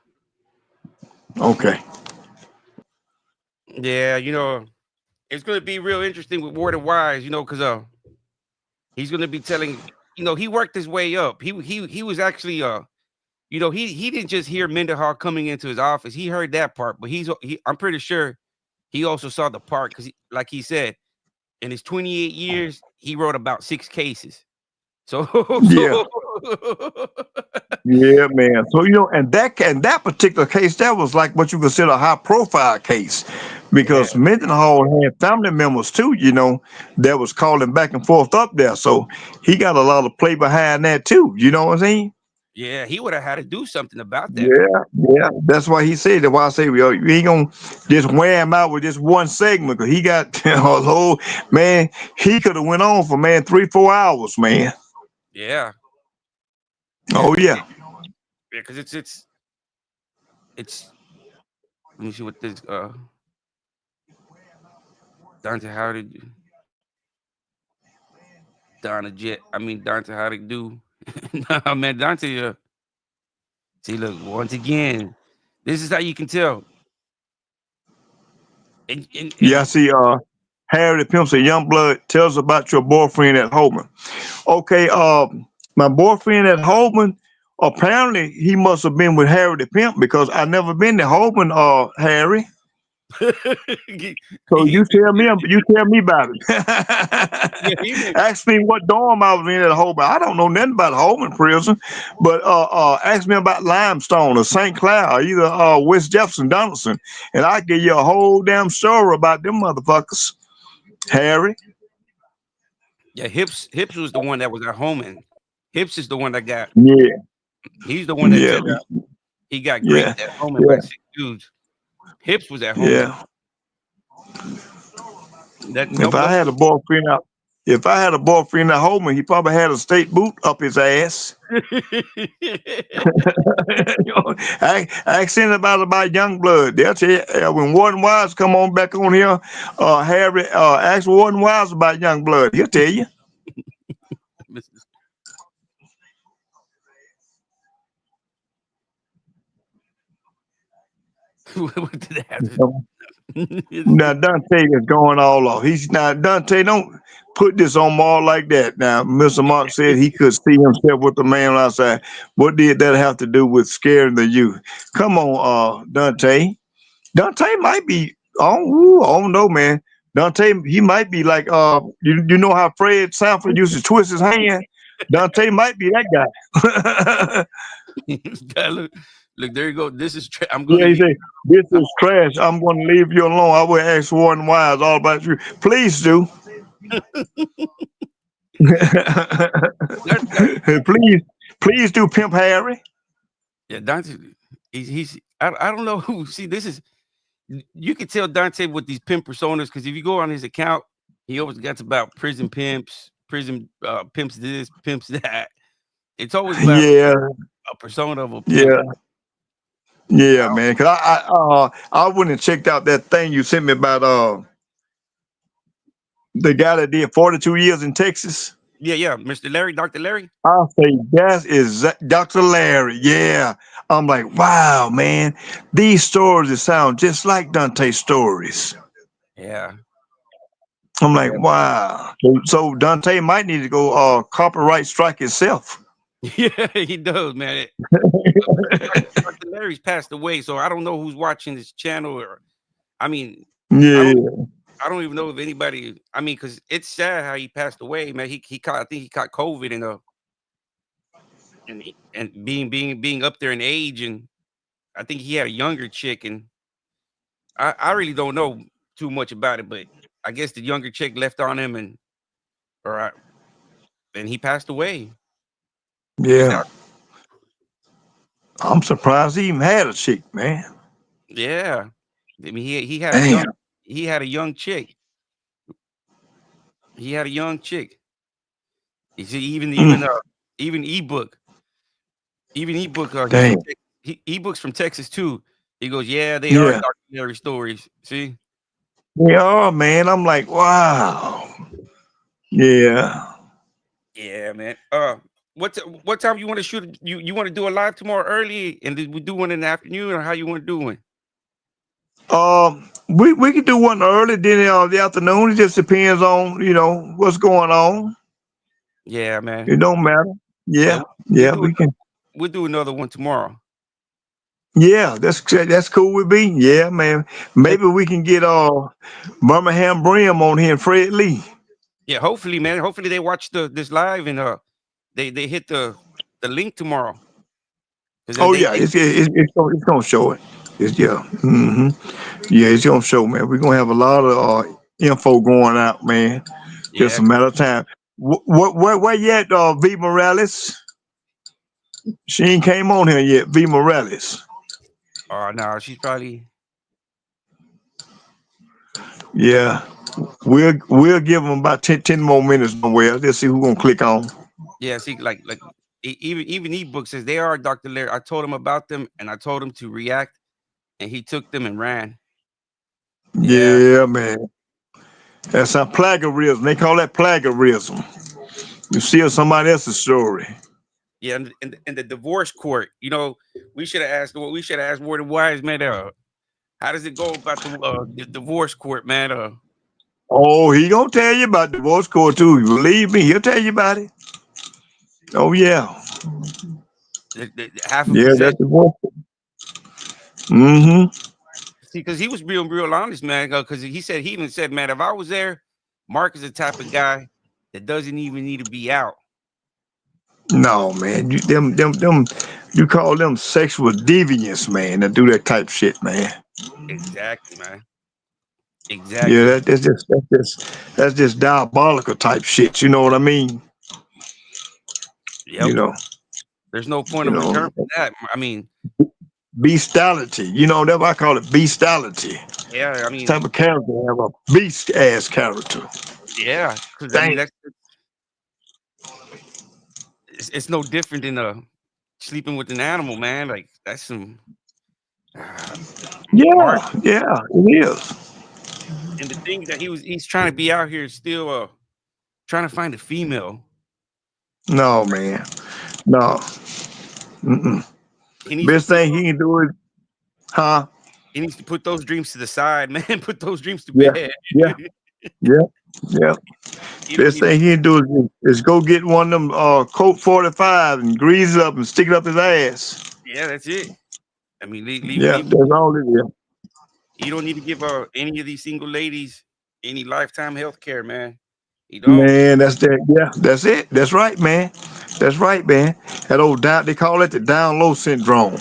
Okay. Yeah, it's gonna be real interesting with Warden Wise, because he's gonna be telling, he worked his way up. He was actually he didn't just hear Mendenhall coming into his office. He heard that part, but I'm pretty sure he also saw the part because, like he said, in his 28 years, he wrote about 6 cases. So, Yeah. so Yeah, man. So and that particular case, that was like what you consider a high profile case, yeah, because Mendenhall had family members too, that was calling back and forth up there. So he got a lot of play behind that too. You know what I'm saying? yeah, he would have had to do something about that. Yeah, yeah. That's why he said that. Why I say you ain't gonna just wear him out with just one segment, because he got a whole man. He could have went on for 3-4 hours, man. Yeah, yeah, Oh yeah. because it's. Let me see what this Dante how did Donna Jet. I mean Dante how to do. Nah, man, Dante. See, look once again. This is how you can tell. Yeah, I And see. Harry the Pimp said, "Young blood, tell us about your boyfriend at Holman." Okay, my boyfriend at Holman, apparently he must have been with Harry the Pimp, because I never been to Holman, Harry. So he, you tell me about it. yeah, he been. Ask me what dorm I was in at Holman. I don't know nothing about Holman prison, but ask me about Limestone or St. Clair or either West Jefferson Donaldson, and I give you a whole damn story about them motherfuckers. Harry. Yeah, Hips was the one that was at home, and Hips is the one that got. Yeah, He's the one that yeah, said he got yeah, graped at home by yeah, 6 dudes. Hips was at home. yeah. That no If I no. had a boyfriend out, if I had a boyfriend at Holman, he probably had a state boot up his ass. Ask anybody about young blood. They'll tell you, when Warden Wise come on back on here, Harry, ask Warden Wise about young blood. He'll tell you. What did that have to Now Dante is going all off. He's not Dante. Don't put this on Maul like that. Now, Mr. Mark said he could see himself with the man outside. What did that have to do with scaring the youth? Come on, Dante. Dante might be. I don't know, man. Dante, he might be like you know how Fred Sanford used to twist his hand. Dante might be that guy. look, look, there you go. This is I'm gonna Yeah, he leave. say, "This is trash. I'm going to leave you alone. I will ask Warden Wise all about you. Please do." That, please, please do, Pimp Harry. yeah, Dante. He's I don't know who. See, this is you can tell Dante with these pimp personas because if you go on his account, he always gets about prison pimps, prison pimps this, pimps that. It's always about Yeah, a persona of a pimp. yeah, yeah, man. Cause I went and checked out that thing you sent me about the guy that did 42 years in Texas. Yeah, yeah, Mr. Larry, Dr. Larry. I say that is Dr. Larry. Yeah, I'm like, wow, man. These stories that sound just like Dante's stories. Yeah, I'm like, yeah, wow. So Dante might need to go copyright strike himself. yeah, he does, man. Dr. Larry's passed away, so I don't know who's watching this channel. Or, I mean, I Yeah, don't, I don't even know if anybody. I mean, because it's sad how he passed away, man. He caught, I think he caught COVID and being up there in age, and I think he had a younger chick, and I really don't know too much about it, but I guess the younger chick left on him, or I, and he passed away. Is yeah. that I'm surprised he even had a chick, man. yeah? I mean, he had a Damn. young chick. He had a young chick. You see, Mm, even ebook, he's from damn. ebooks from Texas too. He goes, yeah, they are Yeah. documentary stories. See, They are, man. I'm like, wow. Yeah. yeah, man. What time you want to shoot? You want to do a live tomorrow early, and did we do one in the afternoon, or how you want to do one? We could do one early, then the afternoon. It just depends on what's going on. Yeah, man. It don't matter. Yeah, Yeah. we Yeah. do We can. we'll do another one tomorrow. Yeah, that's cool with me. Yeah, man. And Maybe we can get Birmingham Brim on here and Fred Lee. yeah, hopefully, man. Hopefully they watch this live and they hit the link tomorrow because Oh they, yeah, they it's gonna show it. It's yeah. Yeah, it's gonna show, man. We're gonna have a lot of info going out, man. Just yeah. a matter of time. Where yet, V Morales? She ain't came on here yet, V Morales. Oh no, she's probably Yeah, we'll give them about 10 more minutes somewhere. Let's see who's gonna click on. yeah. See, like even ebook says they are Dr. Larry. I told him about them and I told him to react and he took them and ran. Yeah, Yeah, man. That's some plagiarism. They call that plagiarism. You steal somebody else's story. yeah. And the divorce court. We should have asked. We should have asked Warden Wise, man. How does it go about the divorce court, man? Oh, he gonna tell you about divorce court too. Believe me, he'll tell you about it. Oh yeah, Half of yeah, possession. that's divorce. Mm-hmm. See, because he was real honest, man. Because he even said, man, if I was there, Mark is the type of guy that doesn't even need to be out. No, man, them. You call them sexual deviants, man. That do that type shit, man. Exactly, man. Yeah, Exactly. that's just diabolical type shit. You know what I mean? Yep. You know, There's no point you of return know, for that. I mean, bestiality. You know, that's why I call it bestiality. yeah. I This mean, type of character have a beast ass character. yeah. Because I mean, Dang. it's no different than sleeping with an animal, man. Like that's some uh, Mark. Yeah, yeah, it is. And the thing that he's trying to be out here still trying to find a female. No, man. No. Mm-mm. He needs to Best put thing he can do is, huh? he needs to put those dreams to the side, man. Put those dreams to Yeah, bed. yeah, yeah, yeah. He don't Best need to. thing he can do is go get one of them Colt 45 and grease it up and stick it up his ass. Yeah, that's it. I mean, Yeah, leave. that's all it is. You don't need to give any of these single ladies any lifetime health care, man. You don't. Man, that's that. Yeah, that's it. That's right, man. That's right, man. That old down, they call it the down low syndrome.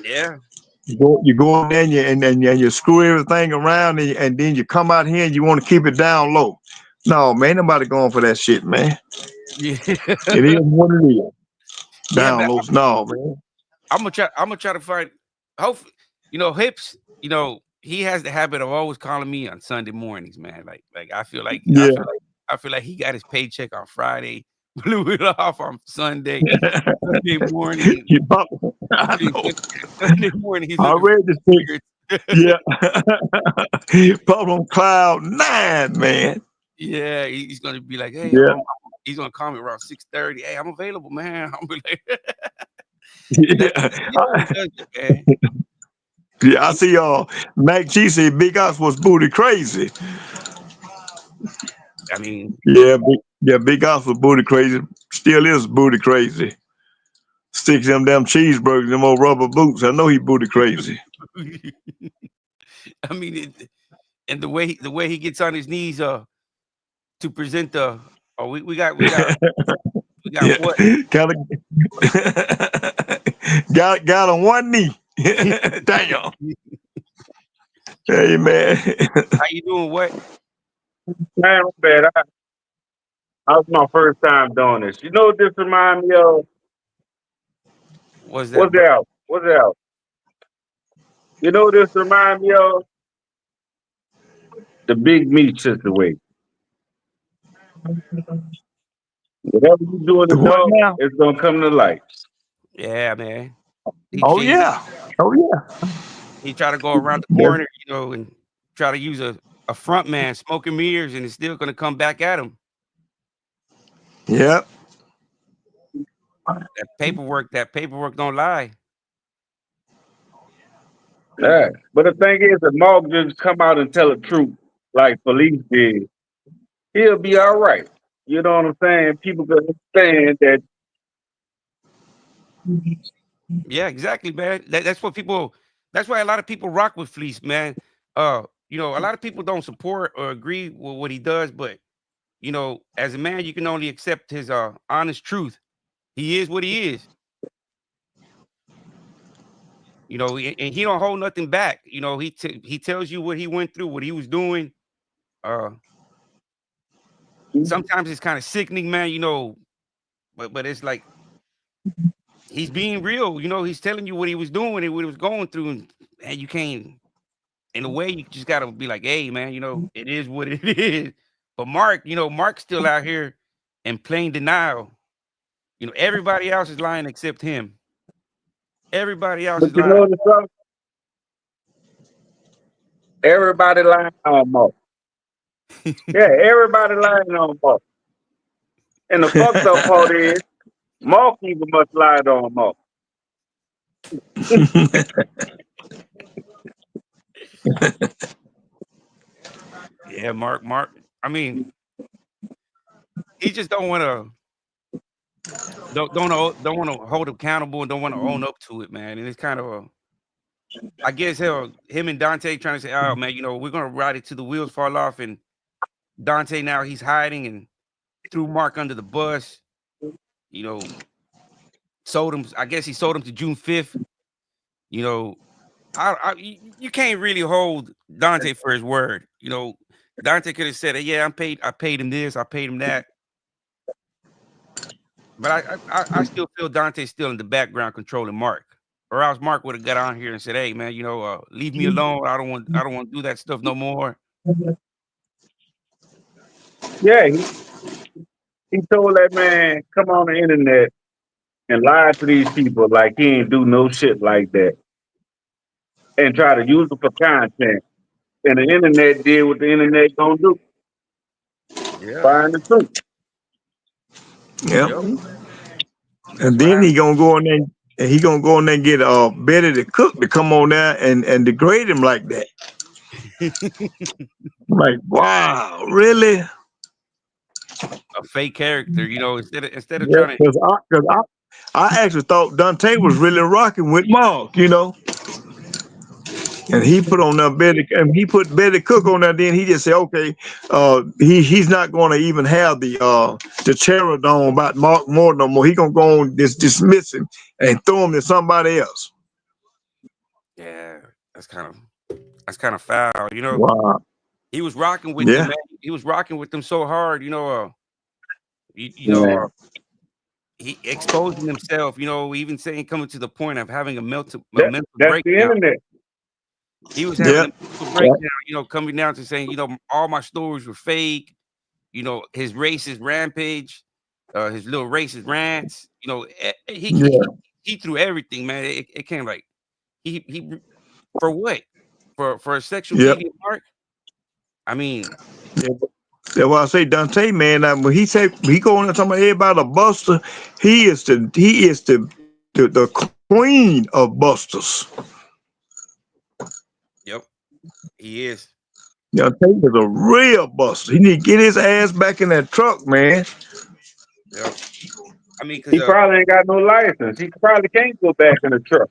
Yeah. You go in there and you screw everything around and then you come out here and you want to keep it down low. No, man, nobody going for that shit, man. Yeah. It is what it is. Yeah, Down man. low, no, man. I'm gonna try to find. Hopefully, Hips. He has the habit of always calling me on Sunday mornings, man. Like I feel like I Yeah. feel like I feel like he got his paycheck on Friday, blew it off on Sunday, Sunday morning. You I know. Sunday morning, he's I looking for read this thing. cigarettes. Yeah. Put on cloud nine, man. Yeah, he's gonna be like, "Hey, Yeah. he's gonna call me around 6:30. Hey, I'm available, man." I'm be like, Yeah. he always does it, man. Yeah, I He, see Mac G said Big Ox was booty crazy. I mean, Big Ox was booty crazy. Still is booty crazy. Sticks them damn cheeseburgers, them old rubber boots. I know he booty crazy. I mean, and the way he gets on his knees to present the we got Yeah. what? Gotta, got on one knee. Damn. Hey man. How you doing? What Man, I'm bad. That was my first time doing this. You know what this remind me of? was that, What's bro? that? What's that? You know what this remind me of? The big meat situation. Whatever you do in the The what dark, now? it's gonna come to light. Yeah, man. He Oh changed. yeah. Oh yeah. He tried to go around the That's, corner, and try to use a front man, smoking mirrors, and it's still gonna come back at him. yeah. That paperwork don't lie. Yeah. But the thing is, if Mark just come out and tell the truth, like police did, he'll be all right. You know what I'm saying? People can understand that Yeah, exactly, man. That's what people. That's why a lot of people rock with Fleece, man. A lot of people don't support or agree with what he does, but as a man, you can only accept his honest truth. He is what he is. And he don't hold nothing back. He tells you what he went through, what he was doing. Uh, Sometimes it's kind of sickening, man. But it's like he's being real. He's telling you what he was doing and what he was going through, and you can't. In a way, you just gotta be like, hey, man, it is what it is. But Mark's still out here in plain denial. Everybody else is lying except him. Everybody else But is you lying. notice something? Everybody lying on Mark. Yeah, everybody lying on Mark. And the fucked up part is, Mark even must lied on Mark. Yeah, Mark. I mean, he just don't want to hold accountable and don't want to own up to it, man. And it's kind of I guess him and Dante trying to say, oh man, we're gonna ride it till the wheels fall off, and Dante now he's hiding and threw Mark under the bus. You know, sold him. I guess he sold him to June 5th. You know, you can't really hold Dante for his word. Dante could have said, "Yeah, I paid him this, I paid him that." But I still feel Dante's still in the background controlling Mark, or else Mark would have got on here and said, "Hey, man, leave me alone. I don't want to do that stuff no more." Yeah, he told that man, come on the internet and lie to these people like he ain't do no shit like that and try to use it for content. And the internet did what the internet gonna do. Yeah. Find the truth. Yep. Yep. That's And what then happened. he gonna go in there and he gonna go in there and get Betty the cook to come on there and degrade him like that. Like, wow, really? A fake character, instead of Yeah, trying to. I actually thought Dante was really rocking with Mark, and he put on that Betty, and he put Betty Cook on there. Then he just said, okay, he's not going to even have the terror dome about Mark Moore no more. He gonna go on dismiss him and throw him to somebody else. Yeah, that's kind of foul. Wow. He was rocking with them, Yeah. man. He was rocking with them so hard. You, you know, Yeah. uh, he exposing himself. Even saying coming to the point of having a mental That's the breakdown. internet. He was having Yeah. a mental breakdown. Coming down to saying, all my stories were fake. His racist rampage, his little racist rants. He Yeah. he threw everything, man. It came like he for what? For a sexual Yep. deviant Mark? I mean, Yeah. That's why I say Dante, man. When he say he going and talking about everybody a buster, he is the queen of busters. yep, he is. Dante is a real buster. He need to get his ass back in that truck, man. Yep. I mean, because He probably ain't got no license. He probably can't go back in the truck.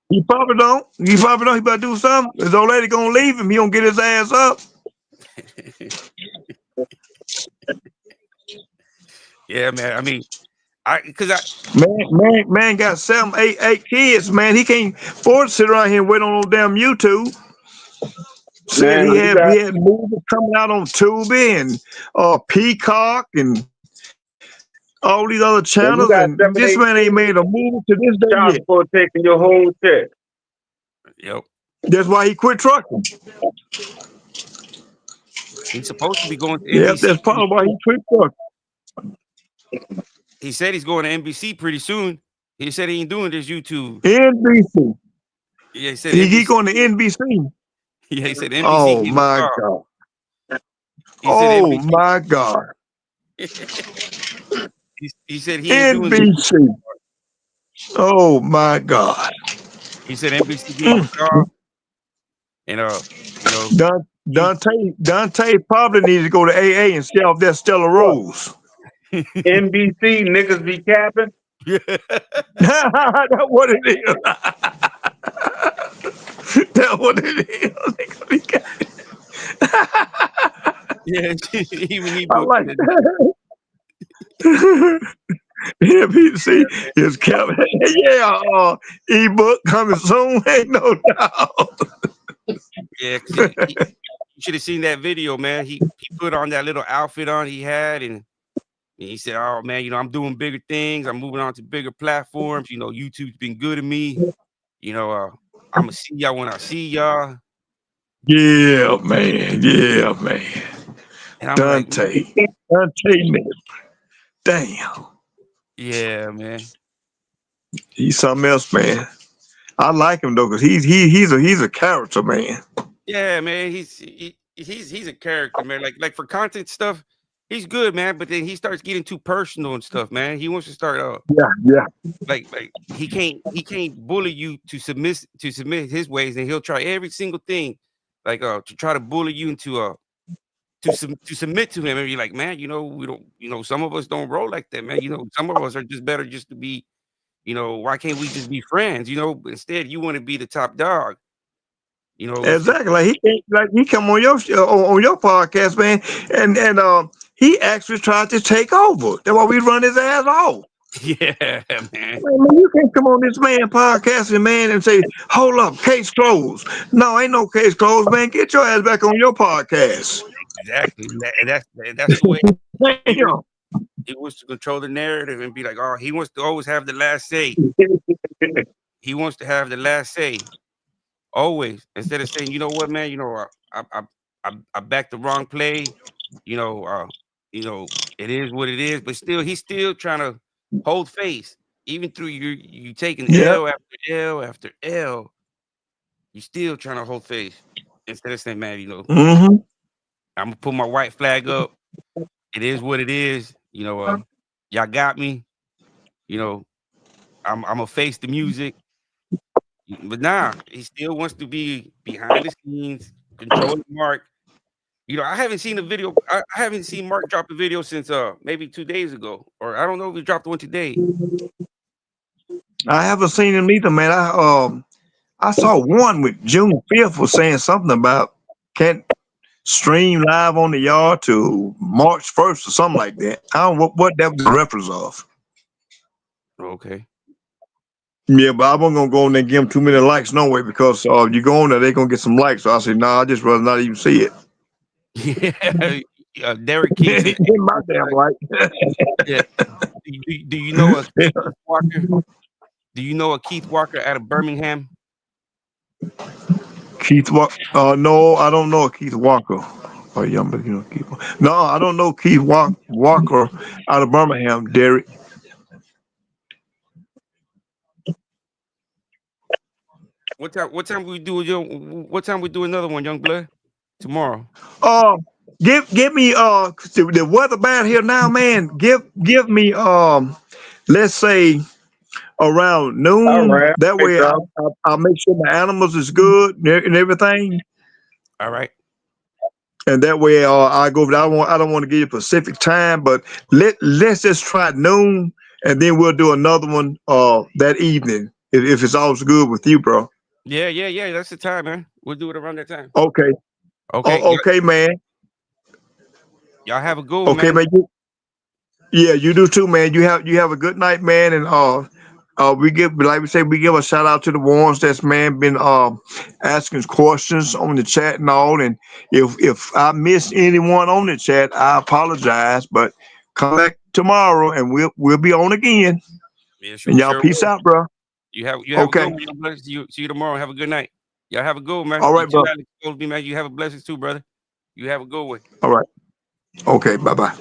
He probably don't. He probably don't. He better do something. His old lady gonna leave him. He gonna get his ass up. yeah, man. I mean, I Man got 7, 8 kids. Man, he can't afford to sit around here and wait on no damn YouTube. Said Man, he when you had got he had movies coming out on Tubi and Peacock and all these other channels, and seven, this eight man ain't kids, made a movie to this day child yet. support taking your whole check. yep. That's why he quit trucking. He's supposed to be going to Yep, NBC. that's probably why he quit trucking. He said he's going to NBC pretty soon. He said he ain't doing this YouTube. NBC. Yeah, he said He NBC. going to NBC. Yeah, he said NBC Oh gave him a my call. God. He said Oh NBC. my God. He said he ain't doing this. NBC. Oh my God. He said NBC gave him Mm. a call, and he Dante probably needs to go to AA and stay off that Stella What? Rose. NBC niggas be capping. That's what it is. That's what it is. Yeah, even I ebook. like that. Yeah, Pete, see, his cap. Yeah, ebook coming soon. Ain't no doubt. Yeah, 'cause you should have seen that video, man. He put on that little outfit on he had, and he said, "Oh man, I'm doing bigger things. I'm moving on to bigger platforms. YouTube's been good to me. I'm gonna see y'all when I see y'all." Yeah, man. Yeah, man. And I'm like, Dante. Dante, man. Damn. yeah, man. He's something else, man. I like him though, cause he's a character, man. Yeah, man. He's a character, man. Like for content stuff, he's good, man. But then he starts getting too personal and stuff, man. He wants to start Yeah. like he can't bully you to submit his ways, and he'll try every single thing, like to try to bully you into to submit to him. And you're like, man, we don't, some of us don't roll like that, man. Some of us are just better just to be, why can't we just be friends? Instead you want to be the top dog. Exactly. Like he come on your on your podcast, man, and he actually tried to take over. That's why we run his ass off. Yeah, man. Man, you can't come on this man podcasting, man, and say, "Hold up, case closed." No, ain't no case closed, man. Get your ass back on your podcast. Exactly. And that's the way he wants. Damn. He wants to control the narrative and be like, oh, he wants to always have the last say. He wants to have the last say always, instead of saying, you know what, man, I backed the wrong play. You know, uh, it is what it is. But still, he's still trying to hold face, even through you taking Yeah. L after L after L. You still trying to hold face instead of saying, man, Mm-hmm. I'm gonna put my white flag up. It is what it is. Y'all got me. I'm gonna face the music. But nah, he still wants to be behind the scenes, controlling Mark. I haven't seen a video. I haven't seen Mark drop a video since maybe 2 days ago, or I don't know if he dropped one today. I haven't seen him either, man. I saw one with June 5th was saying something about can't stream live on the yard to March 1st or something like that. I don't know what that was the reference of. Okay. Yeah, but I wasn't gonna go on there and give them too many likes no way because you go on there, they're gonna get some likes. So I said, nah, I just rather not even see it. Yeah, Derek King said, Get my damn like. yeah. Do you know a Keith Walker? Do you know a Keith Walker out of Birmingham? Keith Walker. No, I don't know Keith Walker. Oh, yeah, but Keith. No, I don't know Keith Walker out of Birmingham, Derek. What time we do what time we do another one, young blood? Tomorrow. Give me the weather bad here now, man. Give me let's say around All noon. right. That Hey, way bro. I'll make sure my animals is good and everything. All right. And that way I go. I don't want to give you Pacific time, but let's just try noon, and then we'll do another one that evening if it's all good with you, bro. Yeah. That's the time, man. We'll do it around that time. Okay. Okay. Okay, man. Y'all have a good one, Okay, man. man. Yeah, you do too, man. You have a good night, man, and we give like we say we give a shout out to the ones that's man been asking questions on the chat and all, and if I missed anyone on the chat, I apologize, but come back tomorrow and we'll be on again. Yeah, And y'all sure peace will. out, bro. You have a good Okay, one, young brother. See you tomorrow. Have a good night. Y'all have a good one, man. all You right, too, bro. Alex. Man. You have a blessing too, brother. You have a good one. All right, okay, bye bye.